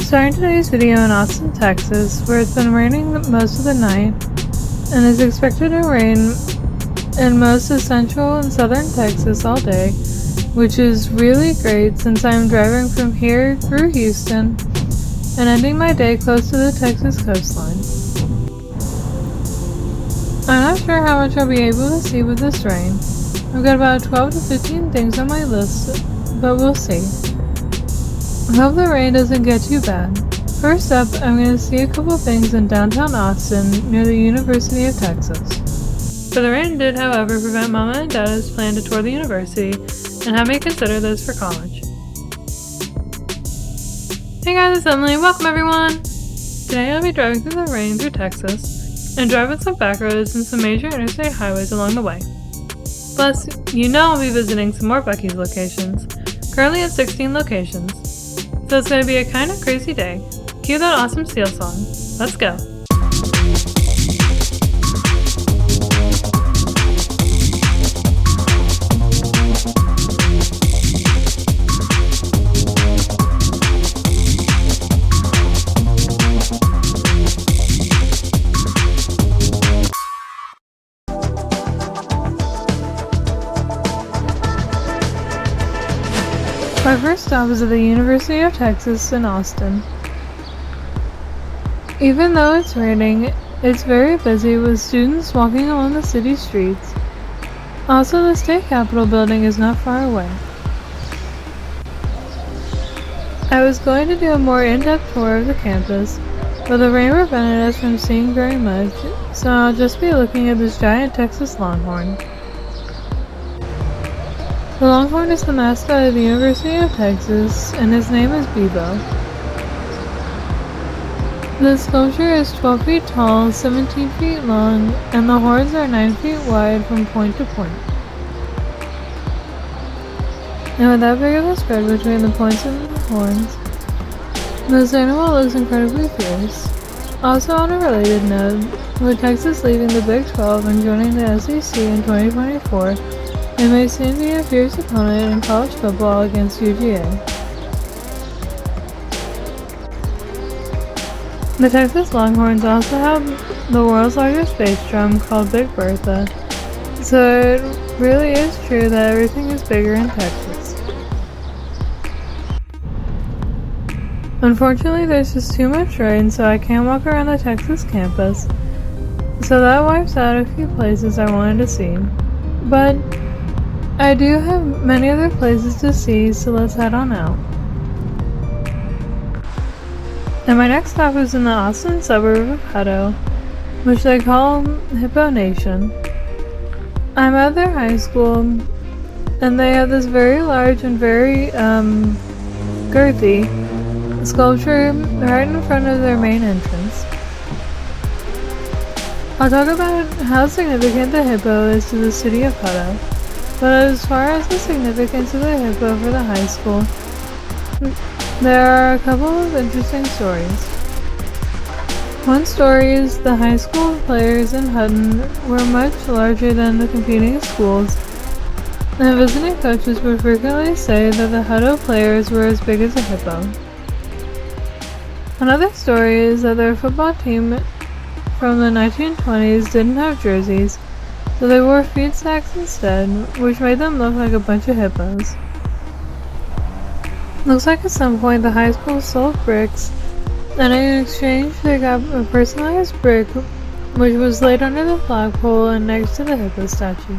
starting today's video in Austin, Texas, where it's been raining most of the night and is expected to rain in most of central and southern Texas all day, which is really great since I'm driving from here through Houston and ending my day close to the Texas coastline. I'm not sure how much I'll be able to see with this rain. I've got about 12 to 15 things on my list, but we'll see. I hope the rain doesn't get too bad. First up, I'm going to see a couple things in downtown Austin near the University of Texas. But the rain did, however, prevent Mama and Dada's plan to tour the university and have me consider this for college. Hey guys, it's Emily. Welcome everyone! Today I'll be driving through the rain through Texas and driving some back roads and some major interstate highways along the way. Plus, you know I'll be visiting some more buc-ee's locations, currently at 16 locations. So it's going to be a kind of crazy day. Cue that awesome Seal song. Let's go. My first stop is at the University of Texas in Austin. Even though it's raining, it's very busy with students walking along the city streets. Also, the state capitol building is not far away. I was going to do a more in-depth tour of the campus, but the rain prevented us from seeing very much, so I'll just be looking at this giant Texas longhorn. The longhorn is the mascot of the University of Texas, and his name is Bebo. The sculpture is 12 feet tall, 17 feet long, and the horns are 9 feet wide from point to point. And with that big of a spread between the points and the horns, this animal looks incredibly fierce. Also on a related note, with Texas leaving the Big 12 and joining the SEC in 2024, it may soon be a fierce opponent in college football against UGA. The Texas Longhorns also have the world's largest bass drum called Big Bertha, so it really is true that everything is bigger in Texas. Unfortunately, there's just too much rain, so I can't walk around the Texas campus, so that wipes out a few places I wanted to see. But I do have many other places to see, so let's head on out. And my next stop is in the Austin suburb of Hutto, which they call Hippo Nation. I'm at their high school, and they have this very large and very girthy sculpture right in front of their main entrance. I'll talk about how significant the hippo is to the city of Hutto. But as far as the significance of the hippo for the high school, there are a couple of interesting stories. One story is the high school players in Hutton were much larger than the competing schools, and visiting coaches would frequently say that the Hutto players were as big as a hippo. Another story is that their football team from the 1920s didn't have jerseys, so they wore feed sacks instead, which made them look like a bunch of hippos. Looks like at some point the high school sold bricks, and in exchange they got a personalized brick which was laid under the flagpole and next to the hippo statue.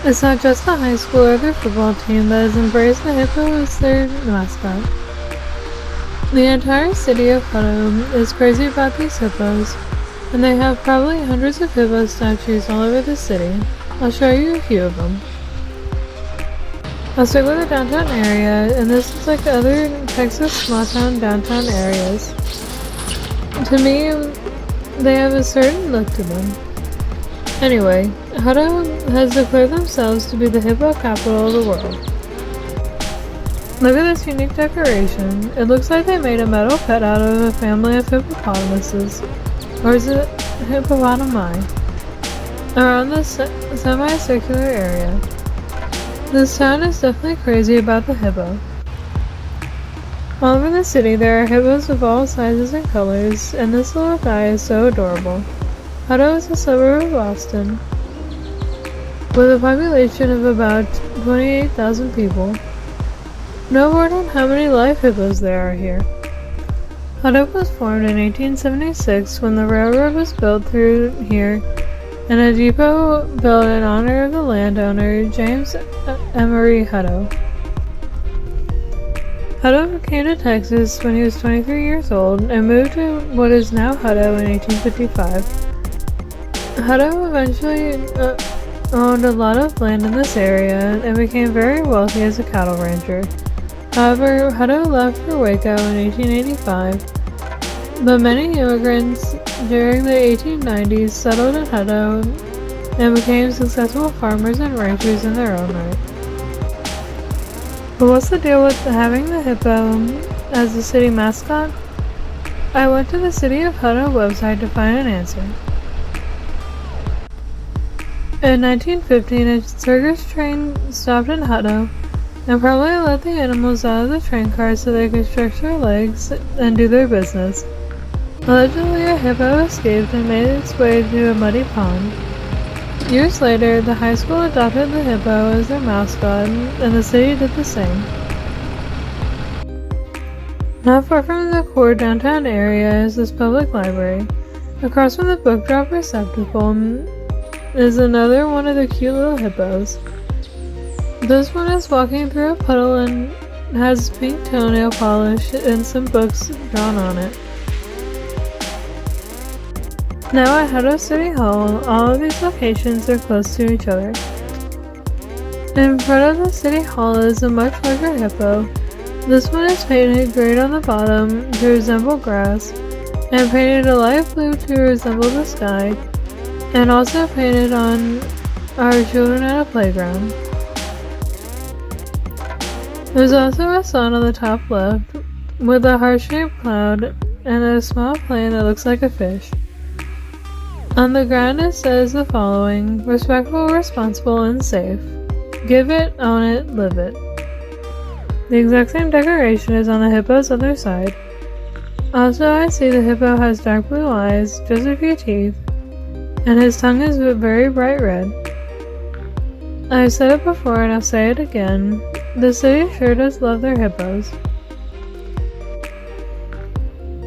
It's not just the high school or their football team that has embraced the hippo as their mascot. The entire city of Hutto is crazy about these hippos, and they have probably hundreds of hippo statues all over the city. I'll show you a few of them. I'll stick with the downtown area, and this is like other Texas small town downtown areas. To me, they have a certain look to them. Anyway, Hutto has declared themselves to be the hippo capital of the world. Look at this unique decoration. It looks like they made a metal pet out of a family of hippopotamuses. Or is it hippopotami? Around this semi-circular area. This town is definitely crazy about the hippo. All over the city there are hippos of all sizes and colors, and this little guy is so adorable. Hutto is a suburb of Boston, with a population of about 28,000 people. No word on how many live hippos there are here. Hutto was formed in 1876 when the railroad was built through here, and a depot built in honor of the landowner James Emery Hutto. Hutto came to Texas when he was 23 years old and moved to what is now Hutto in 1855. Hutto eventually owned a lot of land in this area and became very wealthy as a cattle rancher. However, Hutto left for Waco in 1885, but many immigrants during the 1890s settled in Hutto and became successful farmers and ranchers in their own right. But what's the deal with having the hippo as the city mascot? I went to the City of Hutto website to find an answer. In 1915, a circus train stopped in Hutto and probably let the animals out of the train car so they could stretch their legs and do their business. Allegedly, a hippo escaped and made its way to a muddy pond. Years later, the high school adopted the hippo as their mascot, and the city did the same. Not far from the core downtown area is this public library. Across from the book drop receptacle is another one of the cute little hippos. This one is walking through a puddle and has pink toenail polish and some books drawn on it. Now at Hutto City Hall, all of these locations are close to each other. In front of the City Hall is a much larger hippo. This one is painted gray on the bottom to resemble grass, and painted a light blue to resemble the sky, and also painted on our children at a playground. There's also a sun on the top left, with a heart-shaped cloud and a small plane that looks like a fish. On the ground it says the following: respectful, responsible, and safe. Give it, own it, live it. The exact same decoration is on the hippo's other side. Also, I see the hippo has dark blue eyes, just a few teeth, and his tongue is very bright red. I've said it before and I'll say it again, the city sure does love their hippos.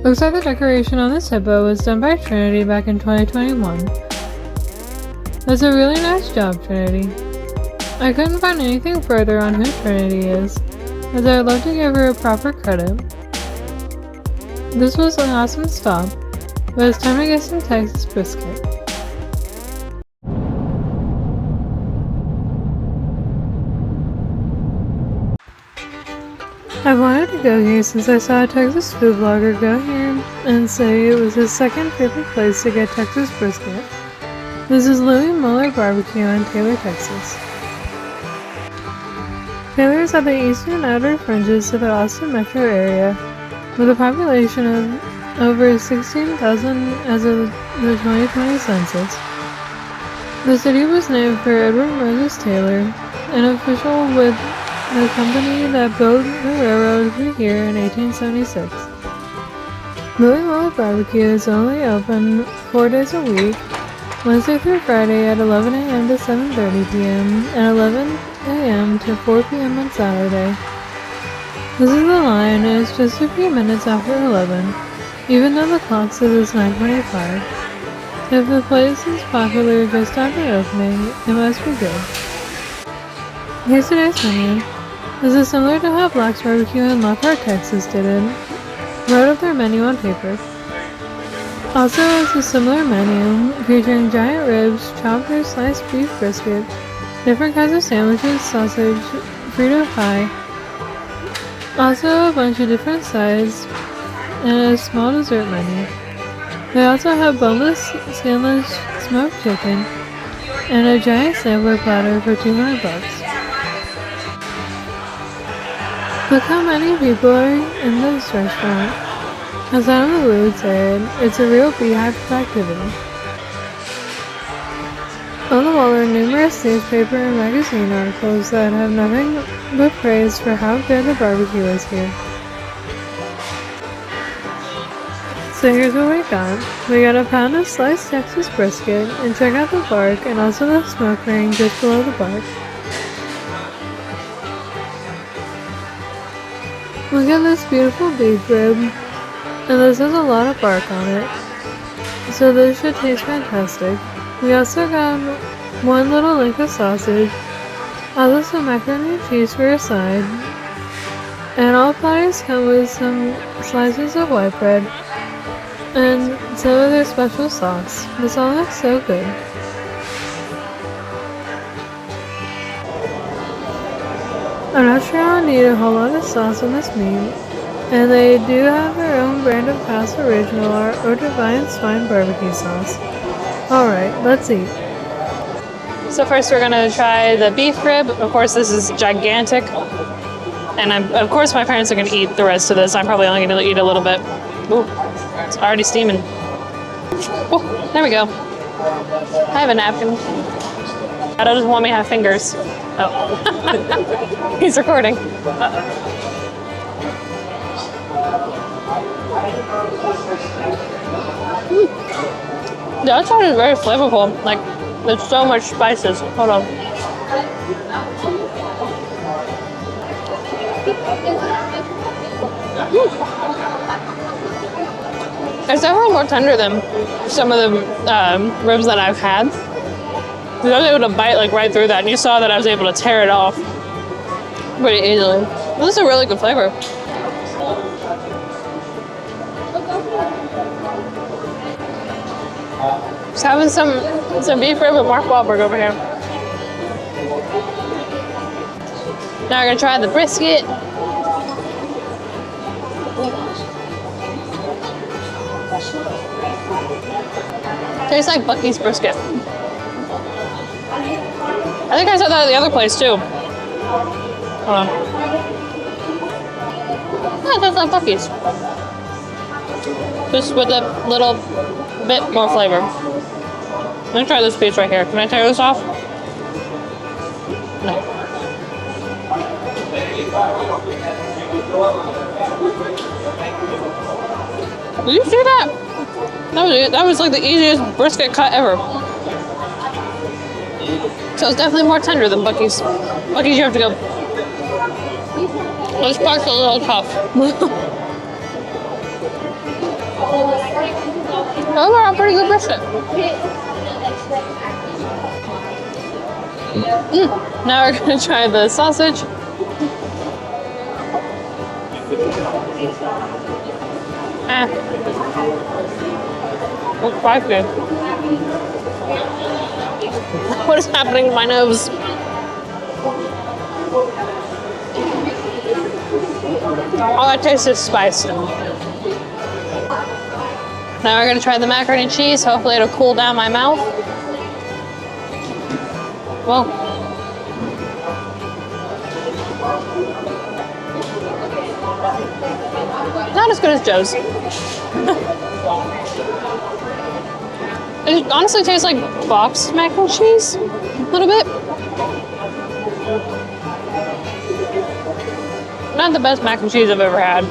Looks like the decoration on this hippo was done by Trinity back in 2021. That's a really nice job, Trinity. I couldn't find anything further on who Trinity is, as I'd love to give her a proper credit. This was an awesome stop, but it's time to get some Texas brisket. I've wanted to go here since I saw a Texas food vlogger go here and say it was his second favorite place to get Texas brisket. This is Louie Mueller Barbecue in Taylor, Texas. Taylor is at the eastern outer fringes of the Austin metro area, with a population of over 16,000 as of the 2020 census. The city was named for Edward Moses Taylor, an official with the company that built the railroad through here in 1876. Louie Mueller Barbecue is only open 4 days a week, Wednesday through Friday at 11 a.m. to 7:30 p.m. and 11 a.m. to 4 p.m. on Saturday. This is the line and it's just a few minutes after 11, even though the clock says it's 9:25. If the place is popular just after opening, it must be good. Here's today's menu. This is similar to how Black's Barbecue in Lockhart, Texas did it. Wrote up their menu on paper. Also, it's a similar menu featuring giant ribs, chopped or sliced beef brisket, different kinds of sandwiches, sausage, Frito pie, also a bunch of different sides, and a small dessert menu. They also have boneless, skinless smoked chicken, and a giant sampler platter for $200. Look how many people are in this restaurant. As Adam the Wood said, it's a real beehive of activity. On the wall are numerous newspaper and magazine articles that have nothing but praise for how good the barbecue is here. So here's what we got. We got a pound of sliced Texas brisket, and check out the bark and also the smoke ring just below the bark. Look at this beautiful beef rib, and this has a lot of bark on it, so this should taste fantastic. We also got one little link of sausage, also some macaroni and cheese for your side, and all platters come with some slices of white bread and some of their special sauce. This all looks so good. I'm not sure I'll need a whole lot of sauce on this meat, and they do have their own brand of Casa Original or Divine Swine barbecue sauce. Alright, let's eat. So first we're gonna try the beef rib. Of course this is gigantic, and of course my parents are gonna eat the rest of this. I'm probably only gonna eat a little bit. Ooh, it's already steaming. Oh, there we go. I have a napkin. I don't just want me to have fingers. Oh. He's recording. The outside is very flavorful. Like, there's so much spices. Hold on. It's definitely more tender than some of the ribs that I've had. I was able to bite like right through that, and you saw that I was able to tear it off pretty easily. This is a really good flavor. Just having some beef rib with Mark Wahlberg over here. Now we're gonna try the brisket. Tastes like Buc-ee's brisket. I think I said that at the other place too. Hold on. Yeah, it tastes like Buc-ee's. Just with a little bit more flavor. Let me try this piece right here. Can I tear this off? No. Did you see that? That was like the easiest brisket cut ever. So it's definitely more tender than Buc-ee's. Buc-ee's you have to go. This part's a little tough. Overall, pretty good brisket. Now we're gonna try the sausage. It's spicy. What is happening to my nose? All I taste is spice. Now we're gonna try the macaroni and cheese. Hopefully it'll cool down my mouth. Well, not as good as Joe's. It honestly tastes like boxed mac and cheese, a little bit. Not the best mac and cheese I've ever had.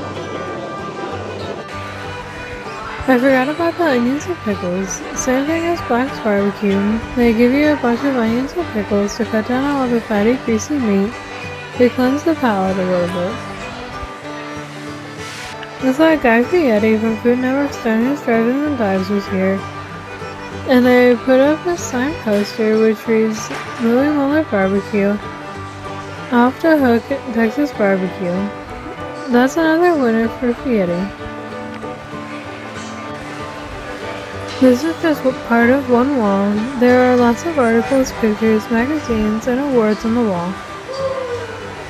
I forgot about the onions and pickles. Same thing as Black's barbecue. They give you a bunch of onions and pickles to cut down all the fatty, greasy meat to cleanse the palate a little bit. It's like Guy Fieri from Food Network's Diners, Drive-Ins and Dives was here. And they put up a sign poster which reads, Louie Mueller Barbecue, Off the Hook Texas Barbecue. That's another winner for Fieri. This is just part of one wall. There are lots of articles, pictures, magazines, and awards on the wall.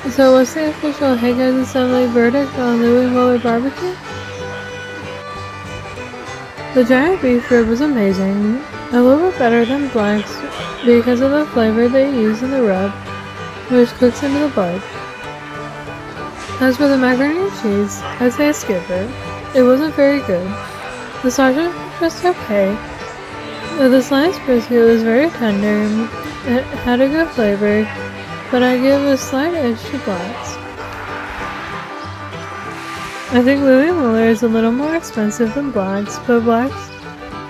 So what's the official Hey Guys Assembly verdict on Louie Mueller Barbecue? The giant beef rib was amazing, a little bit better than Black's because of the flavor they use in the rub, which cooks into the bark. As for the macaroni and cheese, I'd say skip it. It wasn't very good. The sausage was just okay. The sliced brisket was very tender, it had a good flavor, but I give a slight edge to Black's. I think Louie Mueller is a little more expensive than Black's, but Black's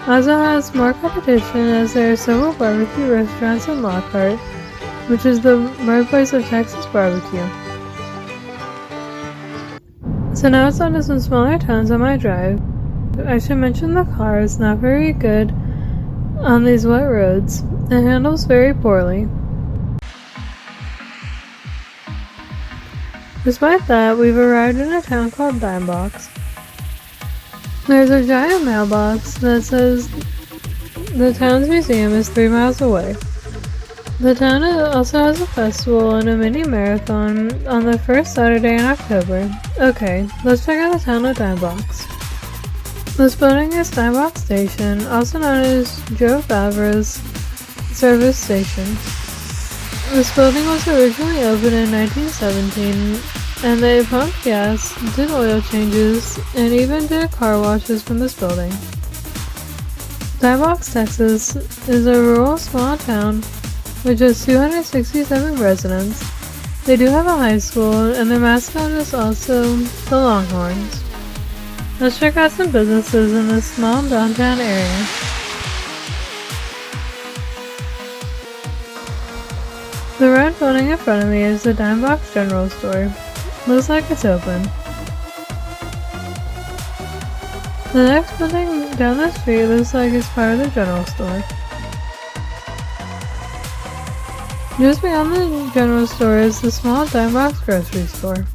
also has more competition as there are several barbecue restaurants in Lockhart, which is the birthplace of Texas barbecue. So now it's on to some smaller towns on my drive. I should mention the car is not very good on these wet roads. It handles very poorly. Despite that, we've arrived in a town called Dimebox. There's a giant mailbox that says the town's museum is 3 miles away. The town also has a festival and a mini marathon on the first Saturday in October. Okay, let's check out the town of Dimebox. This building is Dimebox Station, also known as Joe Favre's service station. This building was originally opened in 1917, and they pumped gas, did oil changes, and even did car washes from this building. Dimebox, Texas is a rural small town with just 267 residents. They do have a high school, and their mascot is also the Longhorns. Let's check out some businesses in this small downtown area. The red building in front of me is the Dimebox General Store. Looks like it's open. The next building down the street looks like it's part of the general store. Just beyond the general store is the small Dimebox grocery store.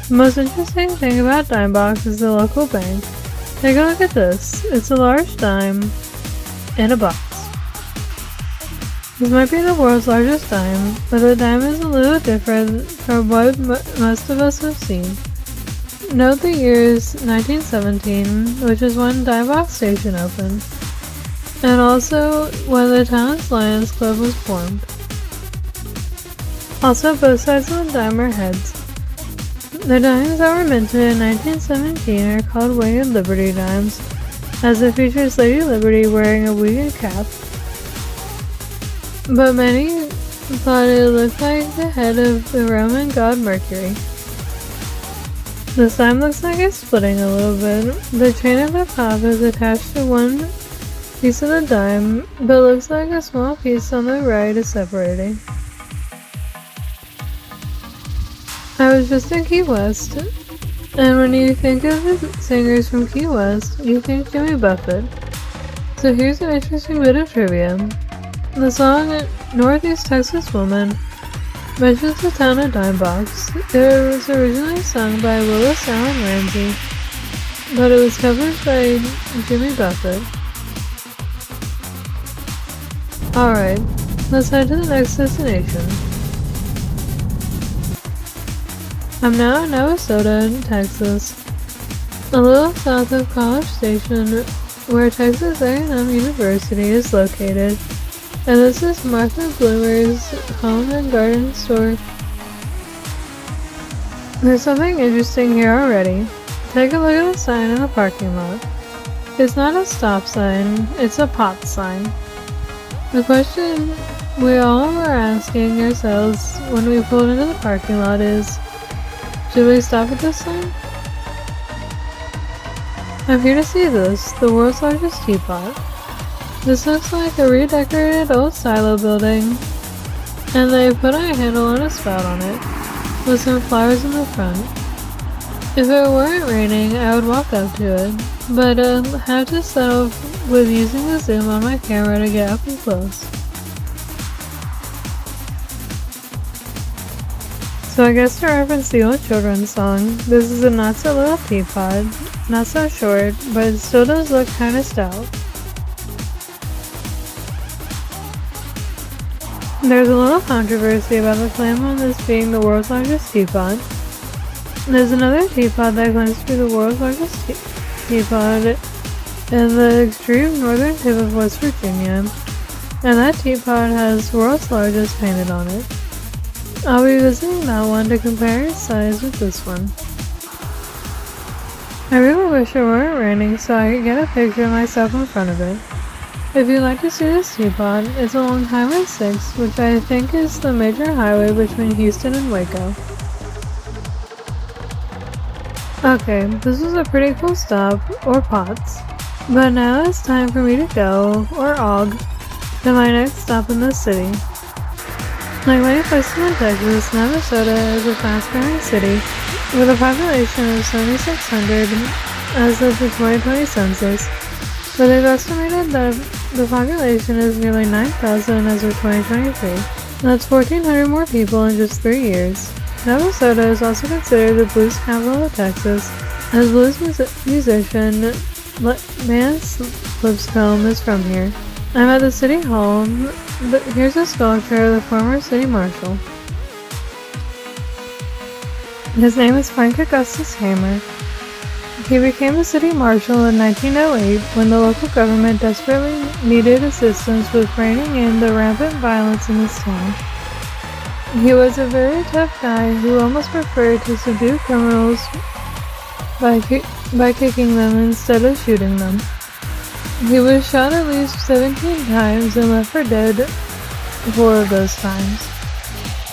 The most interesting thing about Dimebox is the local bank. Take a look at this. It's a large dime in a box. This might be the world's largest dime, but the dime is a little different from what most of us have seen. Note the year is 1917, which is when Dimebox Station opened, and also when the town's Lions Club was formed. Also, both sides of the dime are heads. The dimes that were minted in 1917 are called Winged Liberty dimes, as it features Lady Liberty wearing a winged cap. But many thought it looked like the head of the Roman god Mercury. This dime looks like it's splitting a little bit. The chain at the top is attached to one piece of the dime, but looks like a small piece on the right is separating. I was just in Key West, and when you think of the singers from Key West, you think Jimmy Buffett. So here's an interesting bit of trivia. The song Northeast Texas Woman mentions the town of Dimebox. It was originally sung by Willis Allen Ramsey, but it was covered by Jimmy Buffett. Alright, let's head to the next destination. I'm now in Navasota, Texas, a little south of College Station, where Texas A&M University is located, and this is Martha Bloomer's Home and Garden Store. There's something interesting here already. Take a look at the sign in the parking lot. It's not a stop sign, it's a pot sign. The question we all were asking ourselves when we pulled into the parking lot is, should we stop at this sign? I'm here to see this, the world's largest teapot. This looks like a redecorated old silo building, and they put a handle and a spout on it, with some flowers in the front. If it weren't raining, I would walk up to it, but I'd have to settle with using the zoom on my camera to get up and close. So I guess to reference the old children's song, this is a not so little teapot, not so short, but it still does look kinda stout. There's a little controversy about the claim on this being the world's largest teapot. There's another teapot that claims to be the world's largest teapot in the extreme northern tip of West Virginia, and that teapot has world's largest painted on it. I'll be visiting that one to compare its size with this one. I really wish it weren't raining so I could get a picture of myself in front of it. If you'd like to see this teapot, it's along Highway 6, which I think is the major highway between Houston and Waco. Okay, this was a pretty cool stop, or Potts. But now it's time for me to go, or og, to my next stop in the city. Like many places in Texas, Navasota is a fast-growing city with a population of 7,600 as of the 2020 census, but they've estimated that the population is nearly 9,000 as of 2023. That's 1,400 more people in just 3 years. Navasota is also considered the blues capital of Texas, as blues musician Lance Lipscomb is from here. I'm at the city hall. Here's a sculpture of the former city marshal. His name is Frank Augustus Hamer. He became a city marshal in 1908 when the local government desperately needed assistance with reining in the rampant violence in his town. He was a very tough guy who almost preferred to subdue criminals by kicking them instead of shooting them. He was shot at least 17 times and left for dead 4 of those times.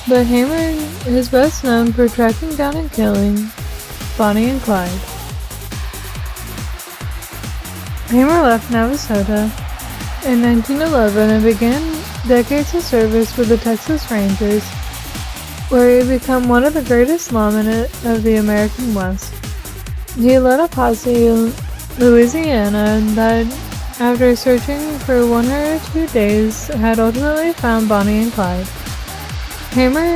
But Hamer is best known for tracking down and killing Bonnie and Clyde. Hamer left Navasota in 1911 and began decades of service with the Texas Rangers, where he became one of the greatest lawmen of the American West. He led a posse in Louisiana that, after searching for 102 days, had ultimately found Bonnie and Clyde. Hamer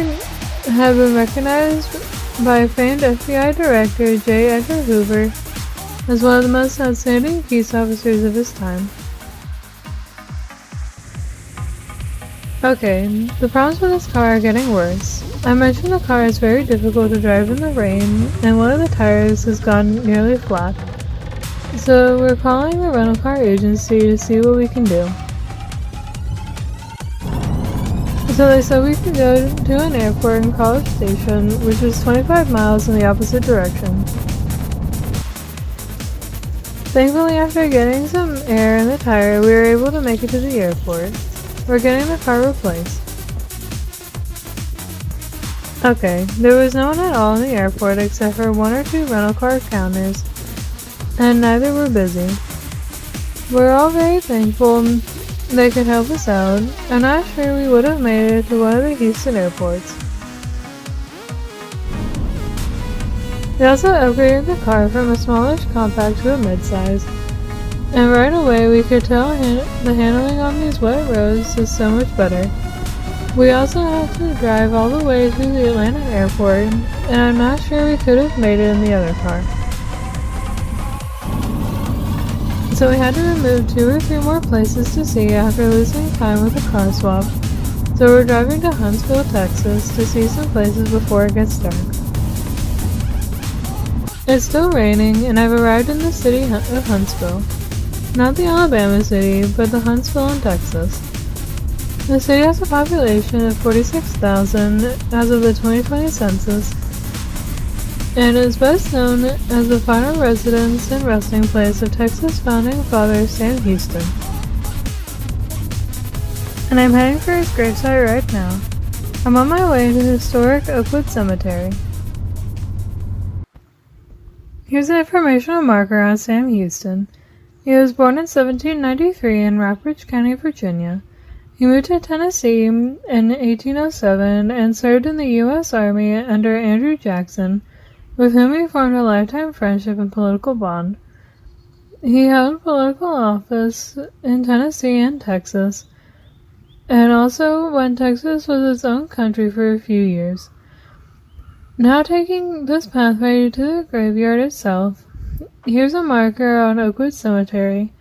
had been recognized by famed FBI Director J. Edgar Hoover as one of the most outstanding peace officers of his time. Okay, the problems with this car are getting worse. I mentioned the car is very difficult to drive in the rain, and one of the tires has gone nearly flat. So we're calling the rental car agency to see what we can do. So they said we could go to an airport in College Station, which is 25 miles in the opposite direction. Thankfully, after getting some air in the tire, we were able to make it to the airport. We're getting the car replaced. Okay, there was no one at all in the airport except for 1 or 2 rental car counters, and neither were busy. We're all very thankful they could help us out. I'm not sure we would have made it to one of the Houston airports. They also upgraded the car from a smallish compact to a midsize, and right away we could tell the handling on these wet roads is so much better. We also had to drive all the way to the Atlanta airport, and I'm not sure we could have made it in the other car. So we had to remove 2 or 3 more places to see after losing time with the car swap. So we're driving to Huntsville, Texas to see some places before it gets dark. It's still raining, and I've arrived in the city of Huntsville. Not the Alabama city, but the Huntsville in Texas. The city has a population of 46,000 as of the 2020 census, and is best known as the final residence and resting place of Texas founding father Sam Houston. And I'm heading for his gravesite right now. I'm on my way to the historic Oakwood Cemetery. Here's an informational marker on Sam Houston. He was born in 1793 in Rockbridge County, Virginia. He moved to Tennessee in 1807 and served in the U.S. Army under Andrew Jackson, with whom he formed a lifetime friendship and political bond. He held political office in Tennessee and Texas, and also when Texas was its own country for a few years. Now taking this pathway to the graveyard itself, here's a marker on Oakwood Cemetery.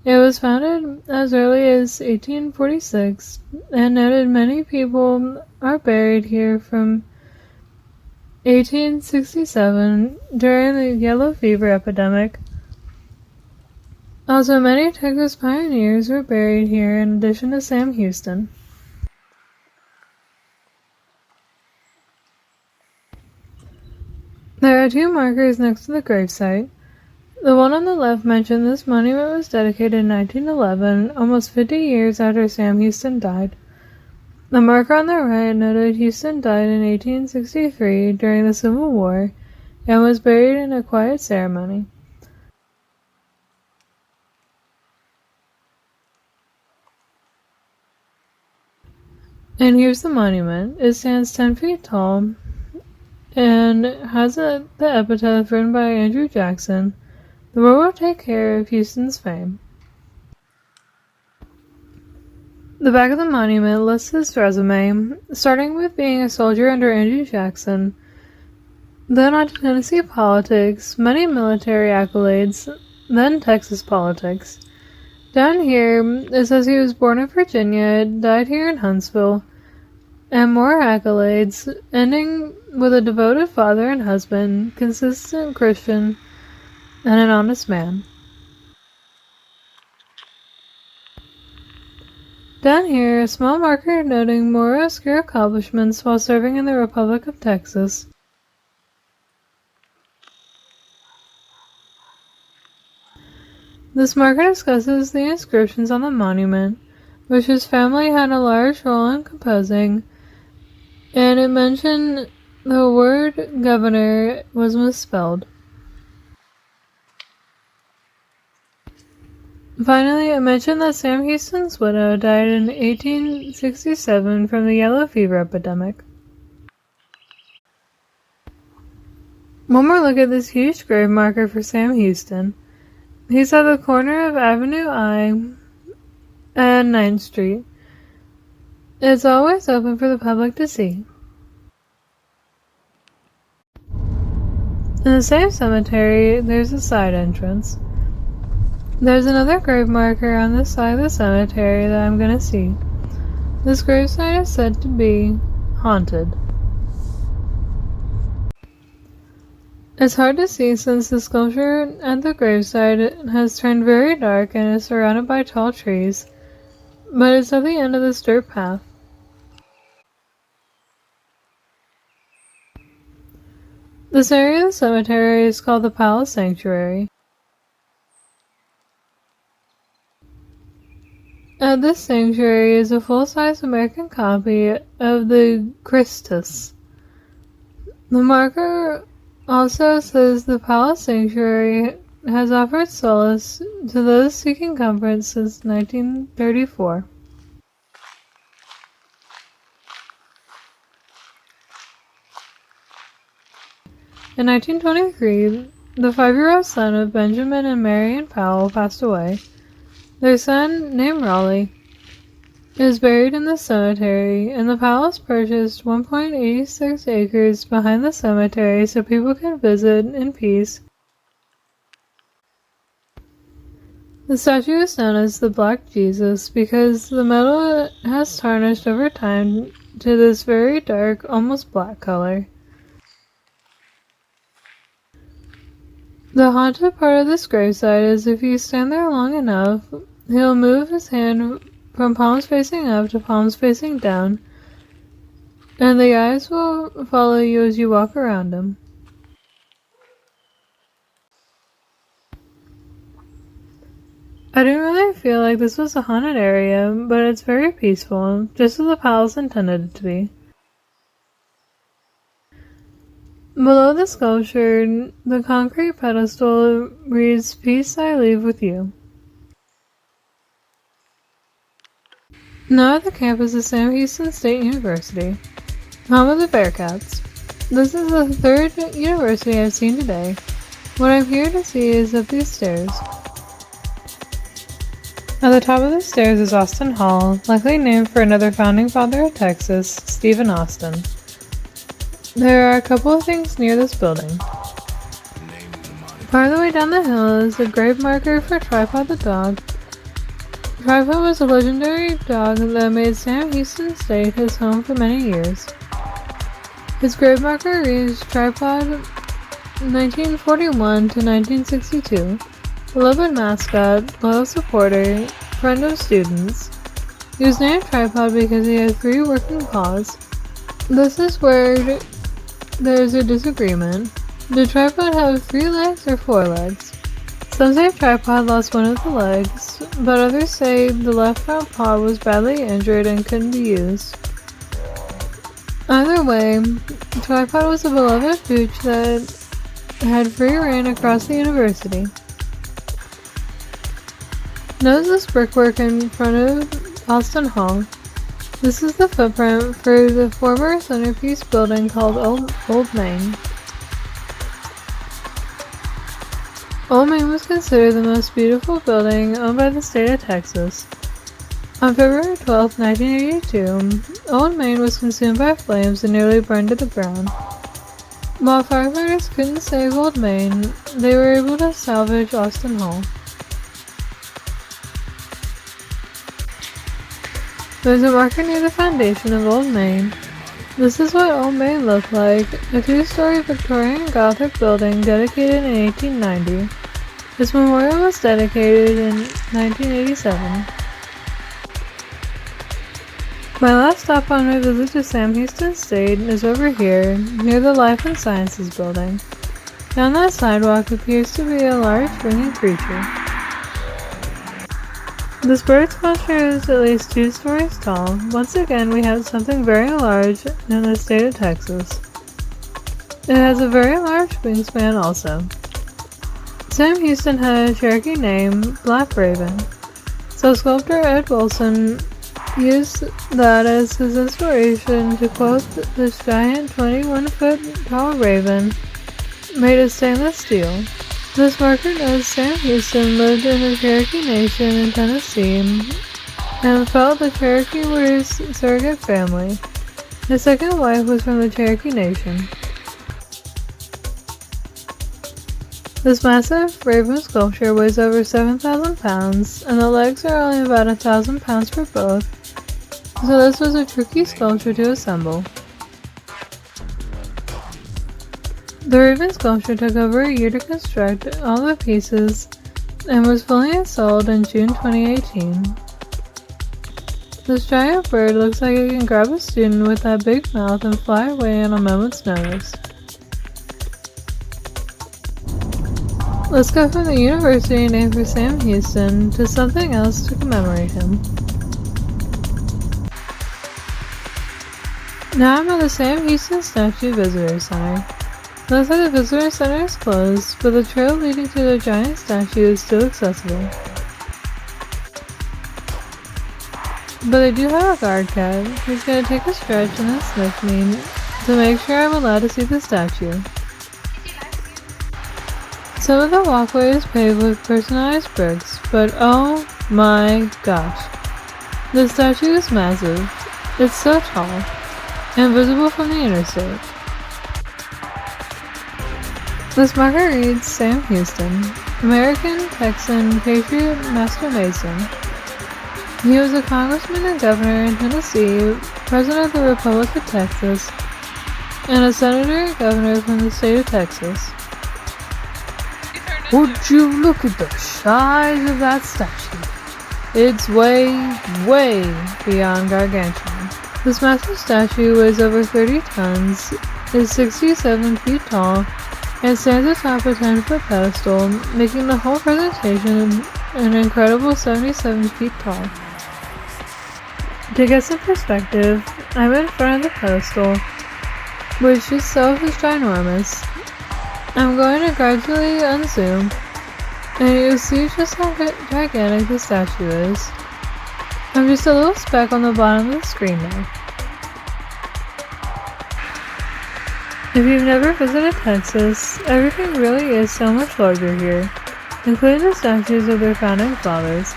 It was founded as early as 1846 and noted many people are buried here from 1867 during the yellow fever epidemic. Also, many Texas pioneers were buried here in addition to Sam Houston. There are 2 markers next to the gravesite. The one on the left mentioned this monument was dedicated in 1911, almost 50 years after Sam Houston died. The marker on the right noted Houston died in 1863 during the Civil War, and was buried in a quiet ceremony. And here's the monument. It stands 10 feet tall and has the epitaph written by Andrew Jackson. The world will take care of Houston's fame. The back of the monument lists his resume, starting with being a soldier under Andrew Jackson, then on to Tennessee politics, many military accolades, then Texas politics. Down here, it says he was born in Virginia, died here in Huntsville, and more accolades, ending with a devoted father and husband, consistent Christian, and an honest man. Down here, a small marker noting more obscure accomplishments while serving in the Republic of Texas. This marker discusses the inscriptions on the monument, which his family had a large role in composing, and it mentioned the word governor was misspelled. Finally, it mentioned that Sam Houston's widow died in 1867 from the yellow fever epidemic. One more look at this huge grave marker for Sam Houston. He's at the corner of Avenue I and 9th Street. It's always open for the public to see. In the same cemetery, there's a side entrance. There's another grave marker on this side of the cemetery that I'm gonna see. This gravesite is said to be haunted. It's hard to see since the sculpture at the graveside has turned very dark and is surrounded by tall trees, but it's at the end of this dirt path. This area of the cemetery is called the Palace Sanctuary. At this sanctuary is a full-size American copy of the Christus. The marker also says the Palace Sanctuary has offered solace to those seeking comfort since 1934. In 1923, the 5-year-old son of Benjamin and Marion Powell passed away. Their son, named Raleigh, is buried in the cemetery, and the palace purchased 1.86 acres behind the cemetery so people can visit in peace. The statue is known as the Black Jesus because the metal has tarnished over time to this very dark, almost black color. The haunted part of this gravesite is if you stand there long enough, he'll move his hand from palms facing up to palms facing down, and the eyes will follow you as you walk around him. I didn't really feel like this was a haunted area, but it's very peaceful, just as the palace intended it to be. Below the sculpture, the concrete pedestal reads, "Peace I leave with you." Now at the campus of Sam Houston State University, home of the Bearcats. This is the third university I've seen today. What I'm here to see is up these stairs. At the top of the stairs is Austin Hall, likely named for another founding father of Texas, Stephen Austin. There are a couple of things near this building. Part of the way down the hill is a grave marker for Tripod the dog. Tripod was a legendary dog that made Sam Houston State his home for many years. His grave marker reads Tripod 1941 to 1962. Beloved mascot, loyal supporter, friend of students. He was named Tripod because he had 3 working paws. This is where there's a disagreement. Did Tripod have 3 legs or 4 legs? Some say Tripod lost one of the legs, but others say the left front paw was badly injured and couldn't be used. Either way, Tripod was a beloved pooch that had free reign across the university. Notice this brickwork in front of Austin Hall. This is the footprint for the former centerpiece building called Old Main. Old Main was considered the most beautiful building owned by the state of Texas. On February 12, 1982, Old Main was consumed by flames and nearly burned to the ground. While firefighters couldn't save Old Main, they were able to salvage Austin Hall. There's a marker near the foundation of Old Main. This is what Old Main looked like, a two-story Victorian Gothic building dedicated in 1890. Its memorial was dedicated in 1987. My last stop on my visit to Sam Houston State is over here, near the Life and Sciences building. Down that sidewalk appears to be a large winged creature. This bird sculpture is at least 2 stories tall. Once again, we have something very large in the state of Texas. It has a very large wingspan also. Sam Houston had a Cherokee name, Black Raven, so sculptor Ed Wilson used that as his inspiration to quote this giant 21-foot tall raven made of stainless steel. This marker knows Sam Houston lived in the Cherokee Nation in Tennessee and felt the Cherokee were his surrogate family. His second wife was from the Cherokee Nation. This massive raven sculpture weighs over 7,000 pounds, and the legs are only about 1,000 pounds for both, so this was a tricky sculpture to assemble. The raven sculpture took over a year to construct all the pieces and was fully installed in June 2018. This giant bird looks like it can grab a student with that big mouth and fly away on a moment's notice. Let's go from the university named for Sam Houston to something else to commemorate him. Now I'm at the Sam Houston Statue Visitor Center. Looks like the visitor center is closed, but the trail leading to the giant statue is still accessible. But I do have a guard cat who's going to take a stretch and then sniff me to make sure I'm allowed to see the statue. Some of the walkway is paved with personalized bricks, but oh my gosh. The statue is massive. It's so tall and visible from the interstate. This marker reads Sam Houston, American, Texan, Patriot, Master Mason. He was a congressman and governor in Tennessee, president of the Republic of Texas, and a senator and governor from the state of Texas. Would you look at the size of that statue? It's way, way beyond gargantuan. This massive statue weighs over 30 tons, is 67 feet tall, and stands atop a 10-foot pedestal, making the whole presentation an incredible 77 feet tall. To get some perspective, I'm in front of the pedestal, which itself is ginormous. I'm going to gradually unzoom, and you'll see just how gigantic the statue is. I'm just a little speck on the bottom of the screen now. If you've never visited Texas, everything really is so much larger here, including the statues of their founding fathers.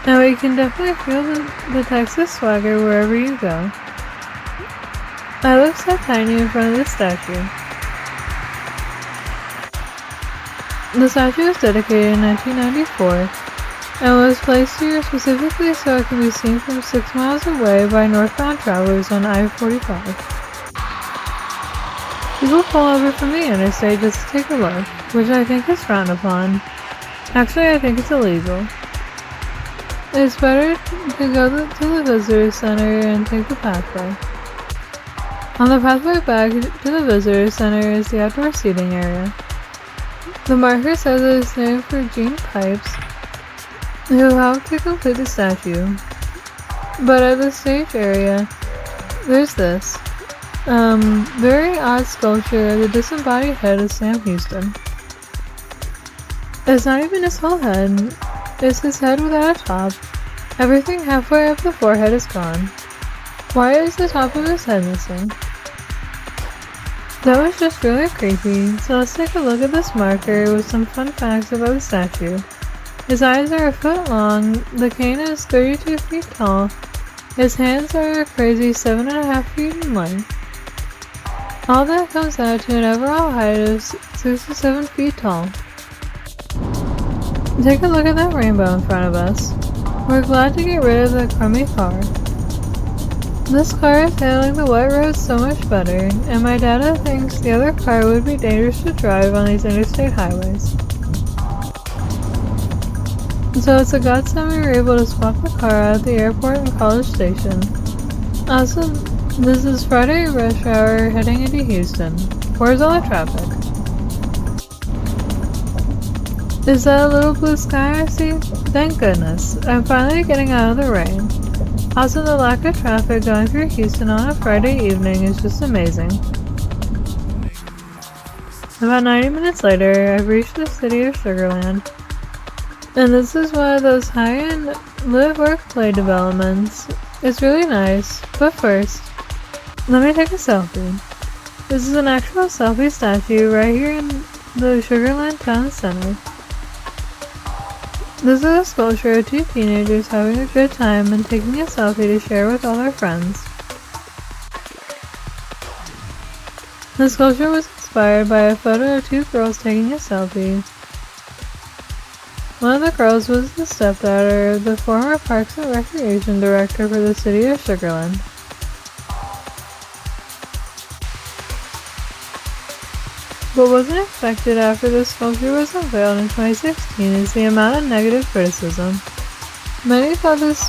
And we can definitely feel the Texas swagger wherever you go. I look so tiny in front of this statue. The statue was dedicated in 1994 and was placed here specifically so it can be seen from 6 miles away by northbound travelers on I-45. People pull over from the interstate just to take a look, which I think is frowned upon. Actually, I think it's illegal. It's better to go to the visitor center and take the pathway. On the pathway back to the visitor center is the outdoor seating area. The marker says it is named for Gene Pipes, who helped to complete the statue. But at the stage area, there's this. Very odd sculpture of the disembodied head of Sam Houston. It's not even his whole head, it's his head without a top. Everything halfway up the forehead is gone. Why is the top of his head missing? That was just really creepy, so let's take a look at this marker with some fun facts about the statue. His eyes are a foot long, the cane is 32 feet tall, his hands are a crazy 7.5 feet in length. All that comes out to an overall height of 6 to 7 feet tall. Take a look at that rainbow in front of us. We're glad to get rid of the crummy car. This car is handling the wet roads so much better, and my data thinks the other car would be dangerous to drive on these interstate highways. So it's a godsend we were able to swap the car out at the airport and College Station. Also, this is Friday rush hour heading into Houston. Where's all the traffic? Is that a little blue sky I see? Thank goodness, I'm finally getting out of the rain. Also, the lack of traffic going through Houston on a Friday evening is just amazing. About 90 minutes later, I've reached the city of Sugarland. And this is one of those high-end live-work-play developments. It's really nice, but first, let me take a selfie. This is an actual selfie statue right here in the Sugarland town center. This is a sculpture of two teenagers having a good time and taking a selfie to share with all their friends. The sculpture was inspired by a photo of two girls taking a selfie. One of the girls was the stepdaughter of the former Parks and Recreation Director for the city of Sugarland. What wasn't expected after the sculpture was unveiled in 2016 is the amount of negative criticism. Many thought this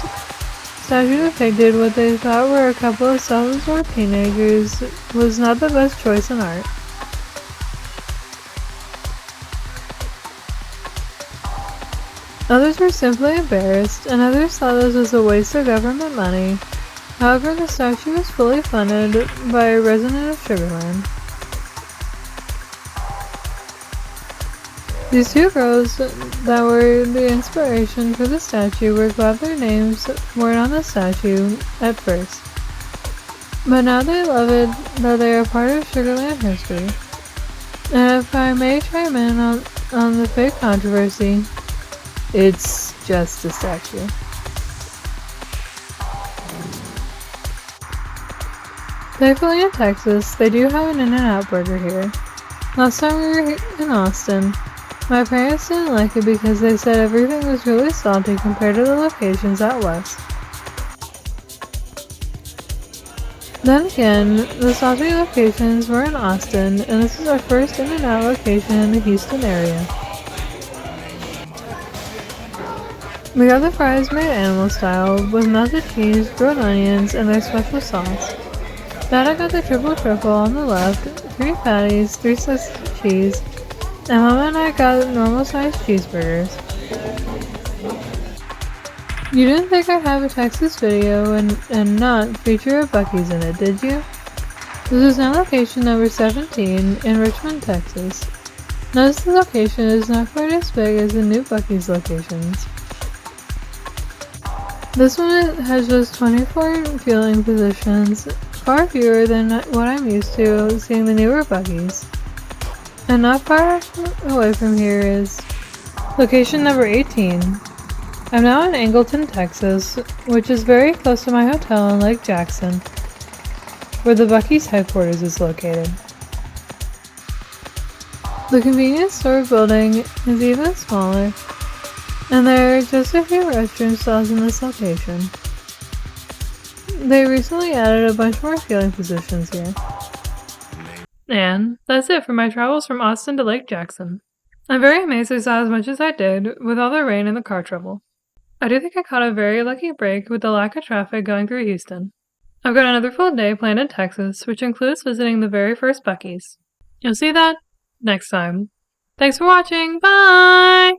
statue depicted what they thought were a couple of self-absorbed teenagers was not the best choice in art. Others were simply embarrassed, and others thought this was a waste of government money. However, the statue was fully funded by a resident of Sugarland. These two girls that were the inspiration for the statue were glad their names weren't on the statue at first. But now they love it that they are part of Sugarland history. And if I may chime in on the fake controversy, it's just a statue. Thankfully in Texas, they do have an In-N-Out burger here. Last time we were in Austin, my parents didn't like it because they said everything was really salty compared to the locations out west. Then again, the salty locations were in Austin, and this is our first In-N-Out location in the Houston area. We got the fries made animal style, with melted cheese, grilled onions, and their special sauce. Dada got the triple on the left, 3 patties, 3 slices of cheese, and Mama and I got normal sized cheeseburgers. You didn't think I'd have a Texas video and not feature a Buc-ee's in it, did you? This is now location number 17 in Richmond, Texas. Notice the location is not quite as big as the new Buc-ee's locations. This one has just 24 fueling positions, far fewer than what I'm used to seeing the newer Buc-ee's. And not far away from here is location number 18. I'm now in Angleton, Texas, which is very close to my hotel in Lake Jackson, where the Buc-ee's headquarters is located. The convenience store building is even smaller, and there are just a few restroom stalls in this location. They recently added a bunch more fueling positions here. And that's it for my travels from Austin to Lake Jackson. I'm very amazed I saw as much as I did with all the rain and the car trouble. I do think I caught a very lucky break with the lack of traffic going through Houston. I've got another full day planned in Texas, which includes visiting the very first Buc-ee's. You'll see that next time. Thanks for watching. Bye!